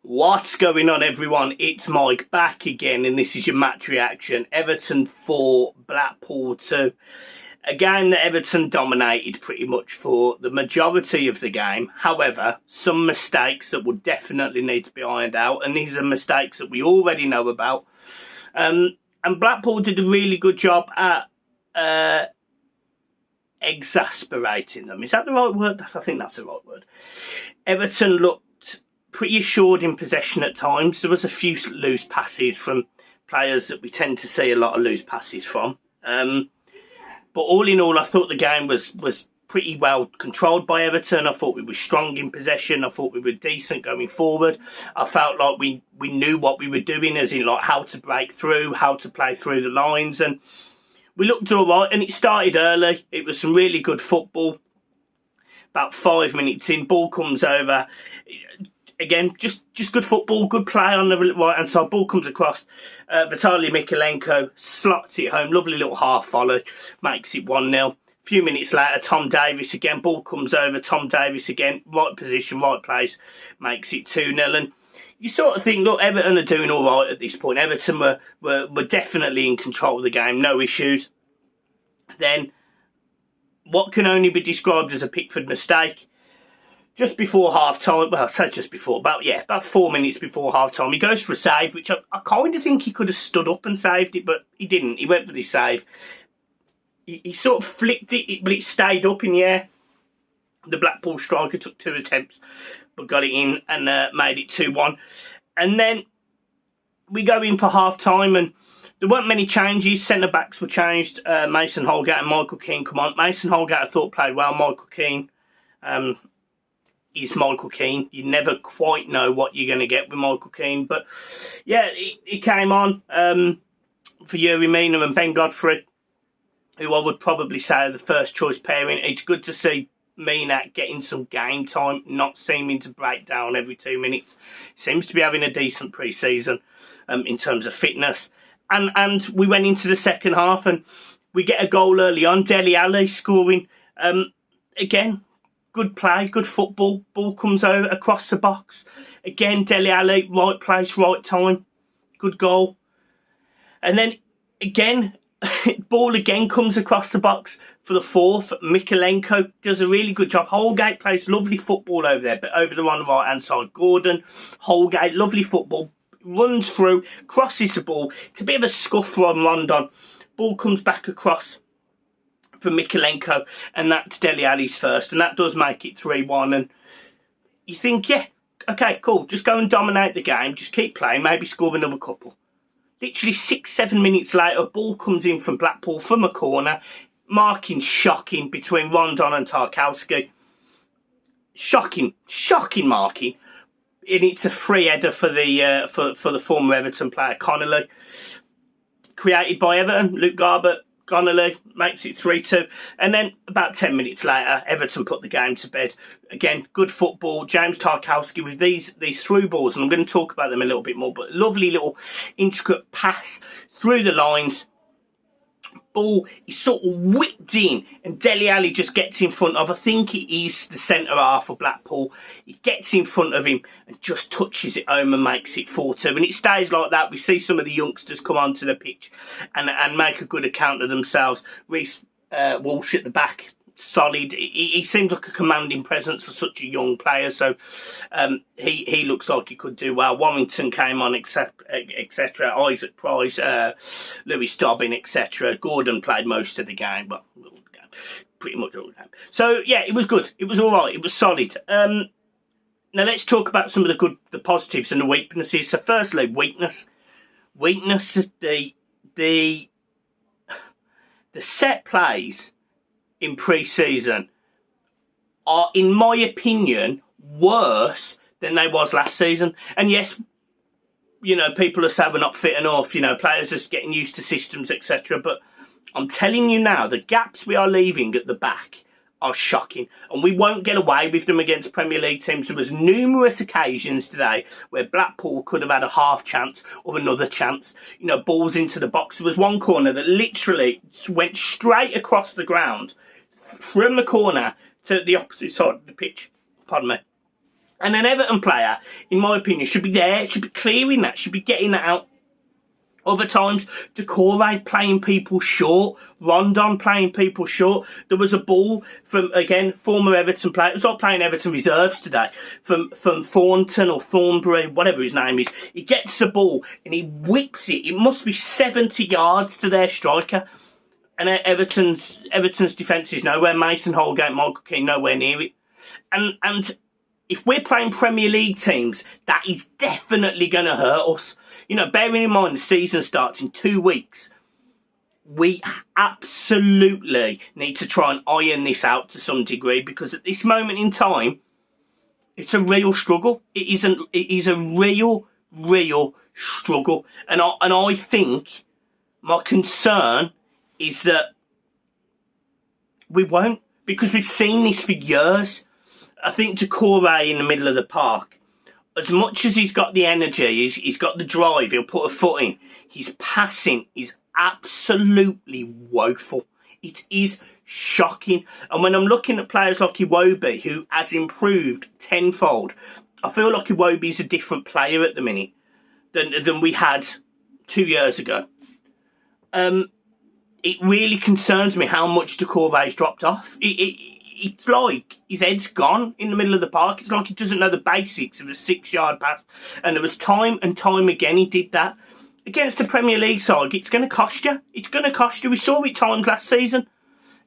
What's going on, everyone? It's Mike back again, and this is your match reaction. Everton 4, Blackpool 2. A game that Everton dominated pretty much for the majority of the game. However, some mistakes that would definitely need to be ironed out, and these are mistakes that we already know about. And Blackpool did a really good job at exasperating them. Is that the right word? I think that's the right word. Everton looked pretty assured in possession at times. There was a few loose passes from players that we tend to see a lot of loose passes from. But all in all, I thought the game was pretty well controlled by Everton. I thought we were strong in possession. I thought we were decent going forward. I felt like we knew what we were doing, as in like how to break through, how to play through the lines, and we looked all right. And it started early. It was some really good football. About 5 minutes in, ball comes over. Again, just good football, good play on the right-hand side. Ball comes across. Vitaly Mykolenko slots it home. Lovely little half volley. Makes it 1-0. A few minutes later, Tom Davies again. Ball comes over. Tom Davies again. Right position, right place. Makes it 2-0. And you sort of think, look, Everton are doing all right at this point. Everton were definitely in control of the game. No issues. Then, what can only be described as a Pickford mistake. Just before half-time, well, I say just before, about 4 minutes before half-time, he goes for a save, which I kind of think he could have stood up and saved it, but he didn't. He went for this save. He sort of flicked it, but it stayed up in the air. The Blackpool striker took 2 attempts, but got it in and made it 2-1. And then we go in for half-time, and there weren't many changes. Centre-backs were changed. Mason Holgate and Michael Keane come on. Mason Holgate, I thought, played well. Michael Keane is Michael Keane. You never quite know what you're going to get with Michael Keane. But, yeah, he came on for Yuri Mina and Ben Godfrey, who I would probably say are the first-choice pairing. It's good to see Mina getting some game time, not seeming to break down every 2 minutes. Seems to be having a decent pre-season in terms of fitness. And we went into the second half and we get a goal early on. Dele Alli scoring. Again, good play, good football. Ball comes over across the box. Again, Dele Alli, right place, right time. Good goal. And then again, ball again comes across the box for the fourth. Mykolenko does a really good job. Holgate plays lovely football over there, but over the on the right-hand side. Gordon, Holgate, lovely football. Runs through, crosses the ball. It's a bit of a scuff from Rondon. Ball comes back across for Mykolenko, and that's Dele Alli's first, and that does make it 3-1. And you think, yeah, okay, cool, just go and dominate the game, just keep playing, maybe score another couple. Literally 6-7 minutes later, ball comes in from Blackpool from a corner. Marking shocking between Rondon and Tarkowski. Shocking marking. And it's a free header for the former Everton player Connolly. Created by Everton, Luke Garbutt. Connolly makes it 3-2. And then about 10 minutes later, Everton put the game to bed. Again, good football. James Tarkowski with these through balls, and I'm going to talk about them a little bit more, but lovely little intricate pass through the lines. Ball is sort of whipped in, and Dele Alli just gets in front of, I think he is the centre half of Blackpool. He gets in front of him and just touches it home and makes it 4-2. And it stays like that. We see some of the youngsters come onto the pitch and make a good account of themselves. Reece Walsh at the back, solid. He seems like a commanding presence for such a young player, so he looks like he could do well. Warrington came on, etc. Isaac Price, Lewis Dobbin, etc. Gordon played most of the game, but pretty much all the game. So yeah, it was good. It was all right. It was solid. Now let's talk about some of the positives and the weaknesses. So firstly, weakness. The set plays in pre-season are, in my opinion, worse than they was last season. And yes, you know, people are saying we're not fit enough, you know, players are just getting used to systems, etc. But I'm telling you now, the gaps we are leaving at the back are shocking, and we won't get away with them against Premier League teams. There was numerous occasions today where Blackpool could have had a half chance or another chance. You know, balls into the box. There was one corner that literally went straight across the ground from the corner to the opposite side of the pitch. Pardon me. And an Everton player, in my opinion, should be there, should be clearing that, should be getting that out. Other times, Decore playing people short, Rondon playing people short. There was a ball from, again, former Everton player. It was like playing Everton reserves today. From Thornton or Thornbury, whatever his name is. He gets the ball and he whips it. It must be 70 yards to their striker. And Everton's defence is nowhere. Mason Holgate, Michael Keane, nowhere near it. And if we're playing Premier League teams, that is definitely going to hurt us. You know, bearing in mind the season starts in 2 weeks, we absolutely need to try and iron this out to some degree, because at this moment in time, it's a real struggle. It is a real struggle. And I think my concern is that we won't, because we've seen this for years. I think Decore in the middle of the park, as much as he's got the energy, he's got the drive, he'll put a foot in, his passing is absolutely woeful. It is shocking. And when I'm looking at players like Iwobi, who has improved tenfold, I feel like Iwobi is a different player at the minute than we had 2 years ago. It really concerns me how much Decore's dropped off. It's like his head's gone in the middle of the park. It's like he doesn't know the basics of a 6-yard pass. And there was time and time again he did that. Against the Premier League side, it's going to cost you. It's going to cost you. We saw it times last season.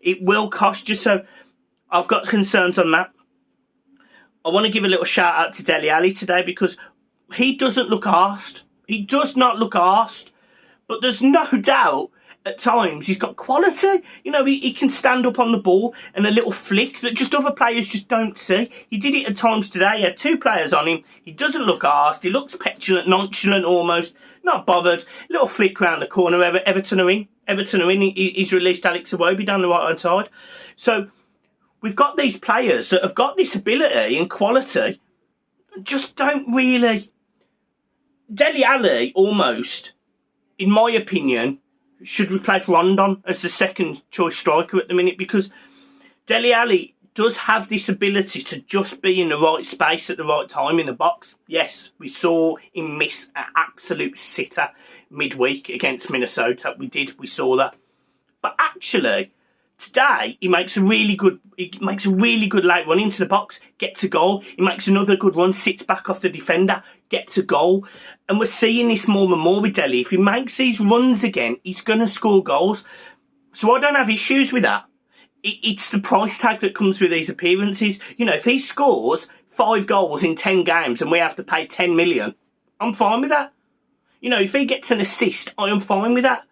It will cost you. So I've got concerns on that. I want to give a little shout out to Dele Alli today, because he doesn't look arsed. He does not look arsed. But there's no doubt at times he's got quality. You know, he can stand up on the ball and a little flick that just other players just don't see. He did it at times today. He had 2 players on him. He doesn't look arsed. He looks petulant, nonchalant almost, not bothered. Little flick round the corner. Everton are in. He's released Alex Iwobi down the right-hand side. So we've got these players that have got this ability and quality, just don't really. Dele Alli almost, in my opinion, should replace Rondon as the second choice striker at the minute, because Dele Alli does have this ability to just be in the right space at the right time in the box. Yes, we saw him miss an absolute sitter midweek against Minnesota. We saw that. But actually, today he makes a really good late run into the box, gets a goal. He makes another good run, sits back off the defender, gets a goal. And we're seeing this more and more with Dele. If he makes these runs again, he's going to score goals. So I don't have issues with that. It's the price tag that comes with these appearances. You know, if he scores 5 goals in 10 games and we have to pay 10 million, I'm fine with that. You know, if he gets an assist, I am fine with that.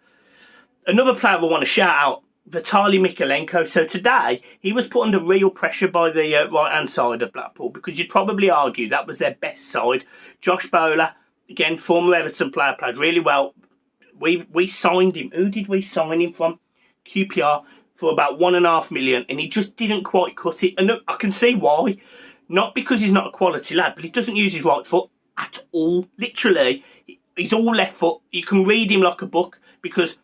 Another player I want to shout out, Vitaly Mykolenko. So today, he was put under real pressure by the right-hand side of Blackpool, because you'd probably argue that was their best side. Josh Bowler, again, former Everton player, played really well. We signed him. Who did we sign him from? QPR for about $1.5 million, and he just didn't quite cut it. And I can see why. Not because he's not a quality lad, but he doesn't use his right foot at all. Literally, he's all left foot. You can read him like a book, because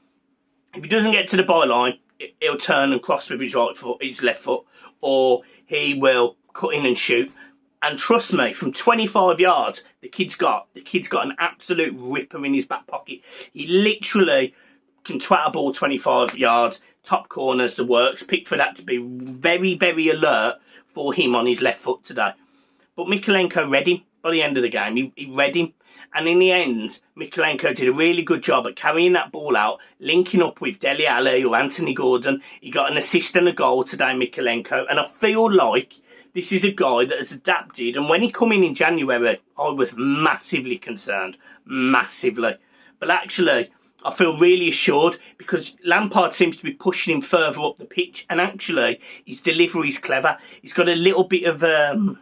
if he doesn't get to the byline, he'll turn and cross with his right foot, his left foot, or he will cut in and shoot. And trust me, from 25 yards, the kid's got an absolute ripper in his back pocket. He literally can twat a ball 25 yards, top corners, the works. Picked for that to be very, very alert for him on his left foot today. But Mykolenko read him by the end of the game. He read him. And in the end, Mykolenko did a really good job at carrying that ball out, linking up with Dele Alli or Anthony Gordon. He got an assist and a goal today, Mykolenko. And I feel like this is a guy that has adapted. And when he come in January, I was massively concerned. Massively. But actually, I feel really assured, because Lampard seems to be pushing him further up the pitch. And actually, his delivery is clever. He's got a little bit of a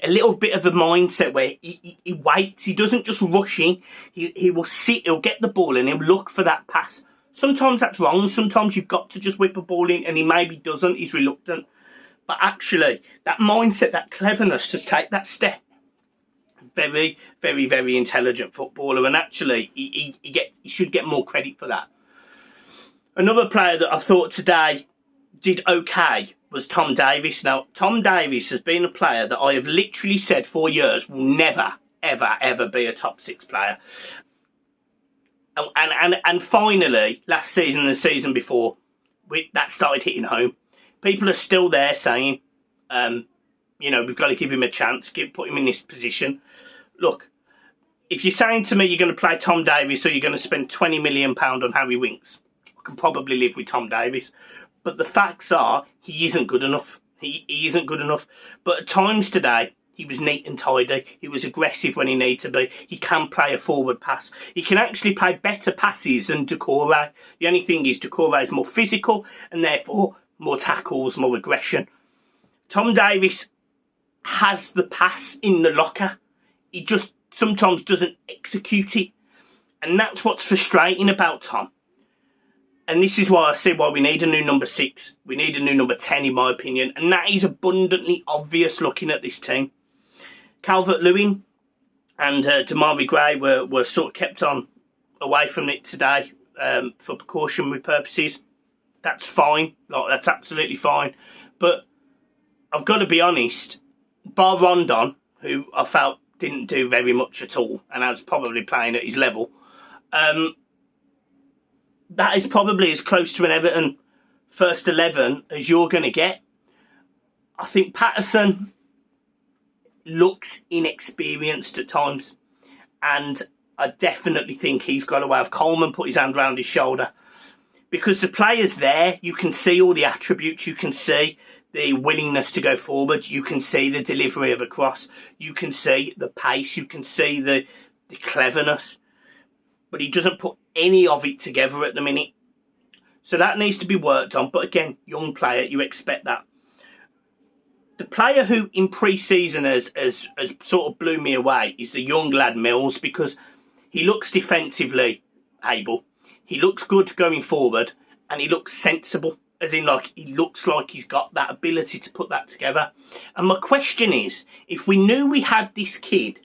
mindset where he waits. He doesn't just rush in. He will sit, he'll get the ball and he'll look for that pass. Sometimes that's wrong. Sometimes you've got to just whip a ball in, and he maybe doesn't. He's reluctant. But actually, that mindset, that cleverness to take that step, very, very, very intelligent footballer. And actually, he should get more credit for that. Another player that I thought today did okay was Tom Davies. Now, Tom Davies has been a player that I have literally said for years will never, ever, ever be a top 6 player. And finally, last season and the season before, that started hitting home. People are still there saying, we've got to give him a chance, put him in this position. Look, if you're saying to me you're going to play Tom Davies or you're going to spend £20 million on Harry Winks, I can probably live with Tom Davies. But the facts are, he isn't good enough. He isn't good enough. But at times today, he was neat and tidy. He was aggressive when he needed to be. He can play a forward pass. He can actually play better passes than Doucouré. The only thing is Doucouré is more physical and therefore more tackles, more aggression. Tom Davies has the pass in the locker. He just sometimes doesn't execute it. And that's what's frustrating about Tom. And this is why I say why we need a new number 6. We need a new number 10, in my opinion. And that is abundantly obvious looking at this team. Calvert-Lewin and Demarai Gray were sort of kept on away from it today for precautionary purposes. That's fine. That's absolutely fine. But I've got to be honest, bar Rondon, who I felt didn't do very much at all, and I was probably playing at his level, that is probably as close to an Everton first 11 as you're going to get. I think Patterson looks inexperienced at times, and I definitely think he's got to have Coleman put his hand around his shoulder, because the players there, you can see all the attributes, you can see the willingness to go forward, you can see the delivery of a cross, you can see the pace, you can see the cleverness, but he doesn't put any of it together at the minute. So that needs to be worked on. But again, young player, you expect that. The player who in pre-season has sort of blew me away is the young lad Mills, because he looks defensively able, he looks good going forward, and he looks sensible, as in he looks like he's got that ability to put that together. And my question is, if we knew we had this kid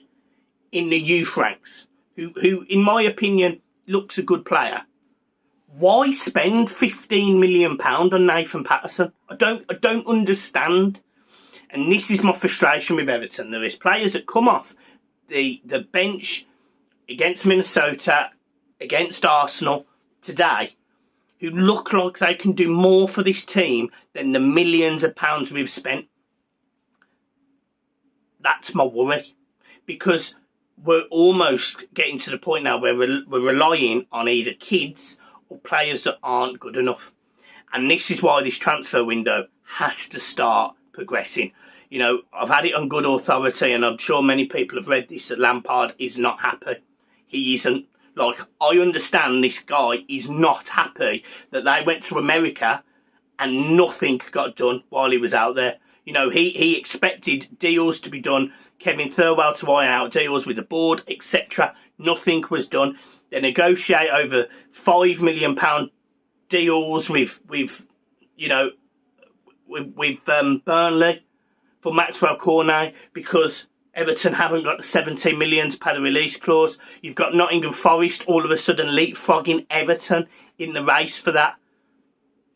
in the youth ranks, who in my opinion looks a good player, why spend £15 million on Nathan Patterson? I don't understand. And this is my frustration with Everton. There is players that come off the bench against Minnesota, against Arsenal today, who look like they can do more for this team than the millions of pounds we've spent. That's my worry, because we're almost getting to the point now where we're relying on either kids or players that aren't good enough. And this is why this transfer window has to start progressing. I've had it on good authority, and I'm sure many people have read this, that Lampard is not happy. He isn't. I understand this guy is not happy that they went to America and nothing got done while he was out there. He expected deals to be done, Kevin Thirlwell to iron out deals with the board, etc. Nothing was done. They negotiate over £5 million deals with Burnley for Maxwell Cornet, because Everton haven't got the 17 million to pay the release clause. You've got Nottingham Forest all of a sudden leapfrogging Everton in the race for that.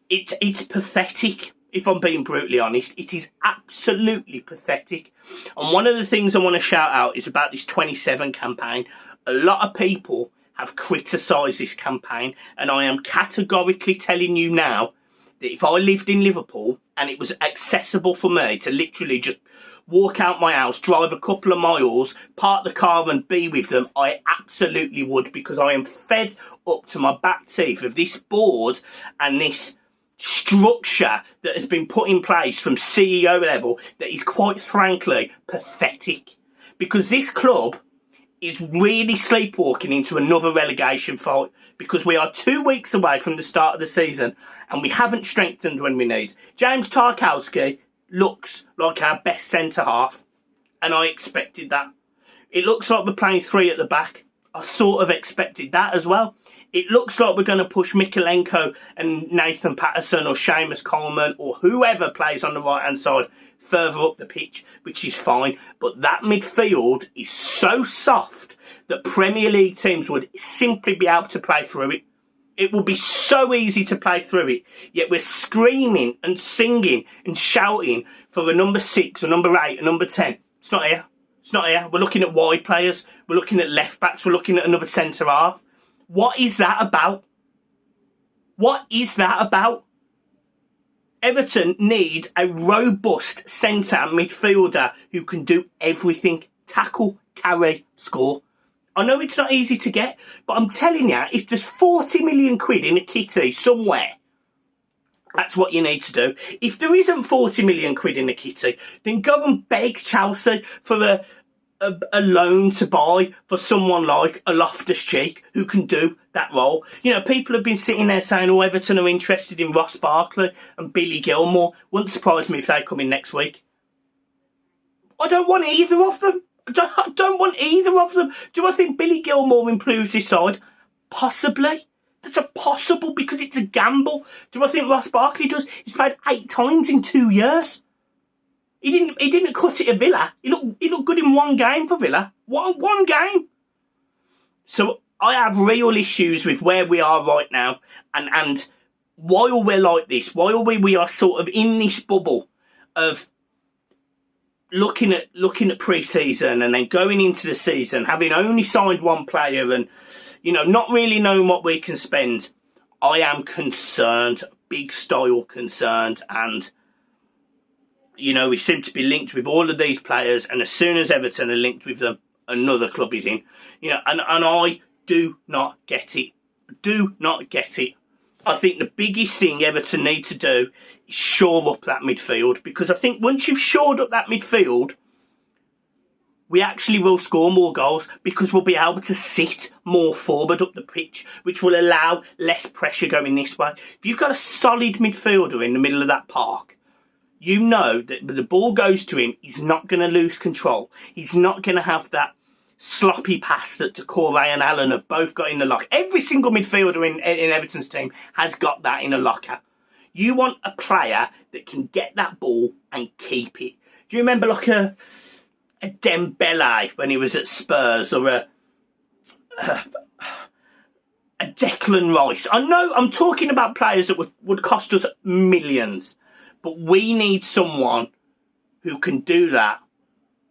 It's pathetic, if I'm being brutally honest. It is absolutely pathetic. And one of the things I want to shout out is about this 27 campaign. A lot of people have criticised this campaign, and I am categorically telling you now that if I lived in Liverpool and it was accessible for me to literally just walk out my house, drive a couple of miles, park the car and be with them, I absolutely would, because I am fed up to my back teeth of this board and this structure that has been put in place from CEO level that is quite frankly pathetic. Because this club is really sleepwalking into another relegation fight, because we are 2 weeks away from the start of the season and we haven't strengthened when we need. James Tarkowski looks like our best centre-half, and I expected that. It looks like we're playing 3 at the back. I sort of expected that as well. It looks like we're going to push Mikalenko and Nathan Patterson or Seamus Coleman or whoever plays on the right-hand side further up the pitch, which is fine. But that midfield is so soft that Premier League teams would simply be able to play through it. It will be so easy to play through it, yet we're screaming and singing and shouting for a number 6, a number 8, a number 10. It's not here. It's not here. We're looking at wide players. We're looking at left backs. We're looking at another centre half. What is that about? What is that about? Everton need a robust centre midfielder who can do everything. Tackle, carry, score. I know it's not easy to get, but I'm telling you, if there's 40 million quid in a kitty somewhere, that's what you need to do. If there isn't 40 million quid in a kitty, then go and beg Chelsea for a loan to buy for someone like a Loftus-Cheek who can do that role. You know, people have been sitting there saying, oh, Everton are interested in Ross Barkley and Billy Gilmour. Wouldn't surprise me if they come in next week. I don't want either of them. I don't want either of them. Do I think Billy Gilmour improves his side? Possibly. That's a possible because it's a gamble. Do I think Ross Barkley does? He's played 8 times in 2 years. He didn't cut it at Villa. He looked good in 1 game for Villa. One game. So I have real issues with where we are right now, and while we're like this, while we are sort of in this bubble of looking at pre-season and then going into the season, having only signed 1 player and, you know, not really knowing what we can spend, I am concerned, big style concerned, and, you know, we seem to be linked with all of these players, and as soon as Everton are linked with them, another club is in. You know, and I do not get it. Do not get it. I think the biggest thing Everton need to do is shore up that midfield, because I think once you've shored up that midfield, we actually will score more goals because we'll be able to sit more forward up the pitch, which will allow less pressure going this way. If you've got a solid midfielder in the middle of that park, you know that when the ball goes to him, he's not going to lose control. He's not going to have that sloppy pass that Decore and Allen have both got in the locker. Every single midfielder in Everton's team has got that in a locker. You want a player that can get that ball and keep it. Do you remember like a Dembele when he was at Spurs, or a Declan Rice? I know I'm talking about players that would cost us millions, but we need someone who can do that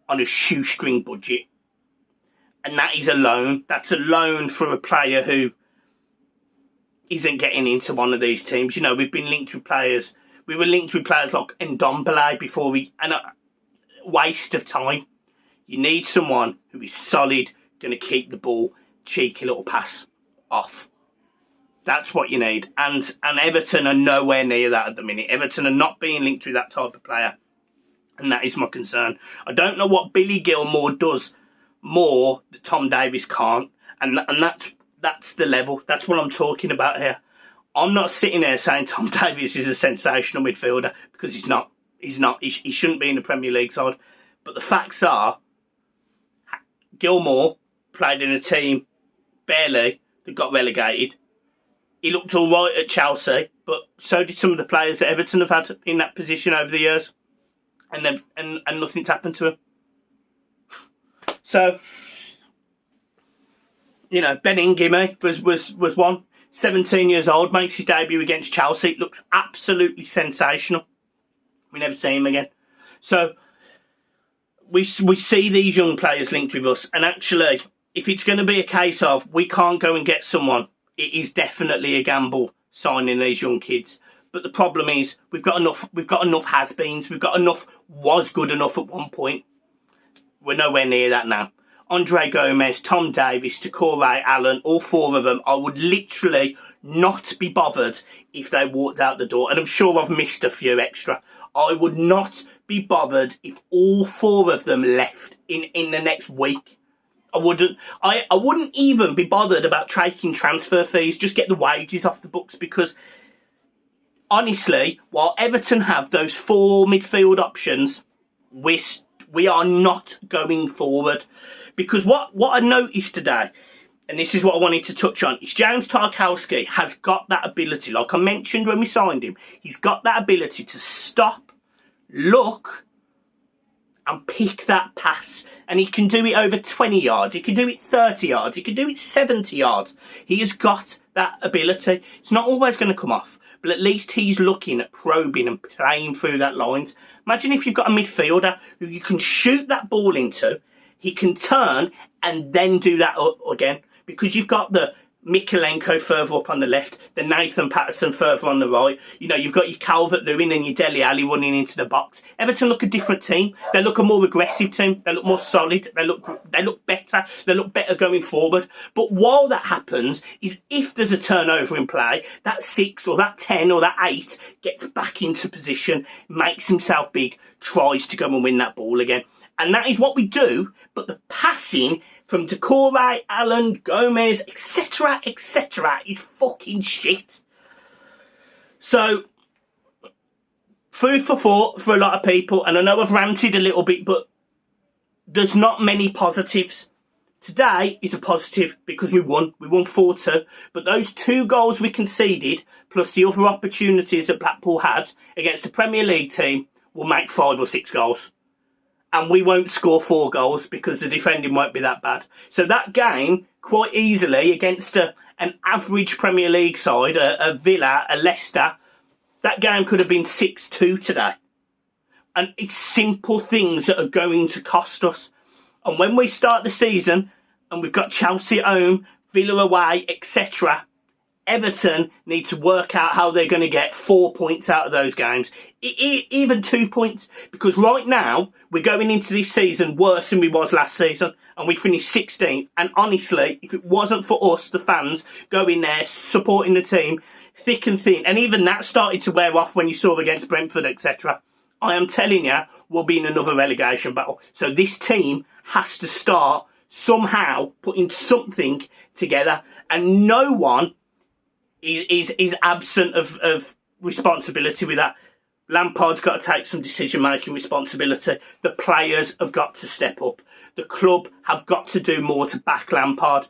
on a shoestring budget. And that is a loan. That's a loan for a player who isn't getting into one of these teams. You know, we've been linked with players. We were linked with players like Ndombele before and a waste of time. You need someone who is solid, going to keep the ball, cheeky little pass off. That's what you need. And Everton are nowhere near that at the minute. Everton are not being linked with that type of player. And that is my concern. I don't know what Billy Gilmour does more that Tom Davies can't, and that's the level. That's what I'm talking about here. I'm not sitting there saying Tom Davies is a sensational midfielder, because he's not. He shouldn't be in the Premier League side. But the facts are, Gilmour played in a team barely that got relegated. He looked all right at Chelsea, but so did some of the players that Everton have had in that position over the years, and nothing's happened to him. So, you know, Ben Ingime was one. 17 years old, makes his debut against Chelsea. It looks absolutely sensational. We never see him again. So, we see these young players linked with us. And actually, if it's going to be a case of we can't go and get someone, it is definitely a gamble signing these young kids. But the problem is we've got enough has-beens. We've got enough was good enough at one point. We're nowhere near that now. Andre Gomez, Tom Davies, Decore, Allen, all 4 of them, I would literally not be bothered if they walked out the door. And I'm sure I've missed a few extra. I would not be bothered if all 4 of them left in the next week. I wouldn't even be bothered about taking transfer fees. Just get the wages off the books, because honestly, while Everton have those 4 midfield options, we are not going forward. Because what I noticed today, and this is what I wanted to touch on, is James Tarkowski has got that ability, like I mentioned when we signed him, he's got that ability to stop, look, and pick that pass. And he can do it over 20 yards. He can do it 30 yards. He can do it 70 yards. He has got that ability. It's not always going to come off, but at least he's looking at probing and playing through that lines. Imagine if you've got a midfielder who you can shoot that ball into, he can turn and then do that again, because you've got the Mikalenko further up on the left, the Nathan Patterson further on the right. You know, you've got your Calvert-Lewin and your Dele Alli running into the box. Everton look a different team. They look a more aggressive team. They look more solid. They look better. They look better going forward. But while that happens, is if there's a turnover in play, that 6 or that 10 or that 8 gets back into position, makes himself big, tries to go and win that ball again. And that is what we do, but the passing from Decore, Allen, Gomez, etc., is fucking shit. So, food for thought for a lot of people, and I know I've ranted a little bit, but there's not many positives. Today is a positive because we won. We won 4-2, but those 2 goals we conceded, plus the other opportunities that Blackpool had against a Premier League team, will make 5 or 6 goals. And we won't score 4 goals because the defending won't be that bad. So that game, quite easily, against an average Premier League side, a Villa, a Leicester, that game could have been 6-2 today. And it's simple things that are going to cost us. And when we start the season, and we've got Chelsea at home, Villa away, etc., Everton need to work out how they're going to get 4 points out of those games, even 2 points, because right now we're going into this season worse than we was last season, and we finished 16th. And honestly, if it wasn't for us, the fans, going there, supporting the team, thick and thin, and even that started to wear off when you saw against Brentford, etc., I am telling you, we'll be in another relegation battle. So this team has to start somehow putting something together, and no one is absent of responsibility with that. Lampard's got to take some decision-making responsibility. The players have got to step up. The club have got to do more to back Lampard.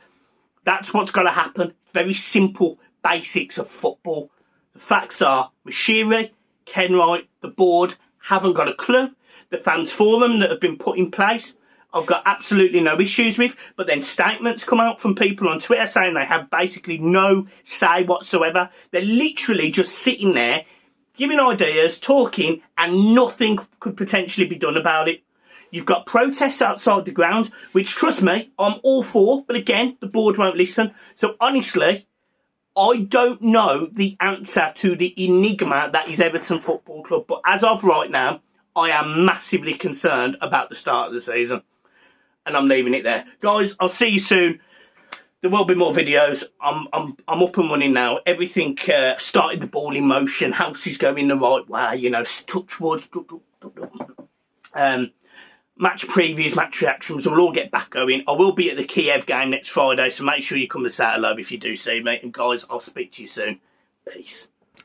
That's what's got to happen. Very simple basics of football. The facts are, Moshiri, Kenwright, the board haven't got a clue. The fans forum that have been put in place, I've got absolutely no issues with, but then statements come out from people on Twitter saying they have basically no say whatsoever. They're literally just sitting there, giving ideas, talking, and nothing could potentially be done about it. You've got protests outside the ground, which, trust me, I'm all for, but again, the board won't listen. So honestly, I don't know the answer to the enigma that is Everton Football Club, but as of right now, I am massively concerned about the start of the season. And I'm leaving it there. Guys, I'll see you soon. There will be more videos. I'm up and running now. Everything started the ball in motion. House is going the right way. You know, touch wood. Match previews, match reactions. We'll all get back going. I will be at the Kiev game next Friday, so make sure you come and say hello if you do see me. And guys, I'll speak to you soon. Peace.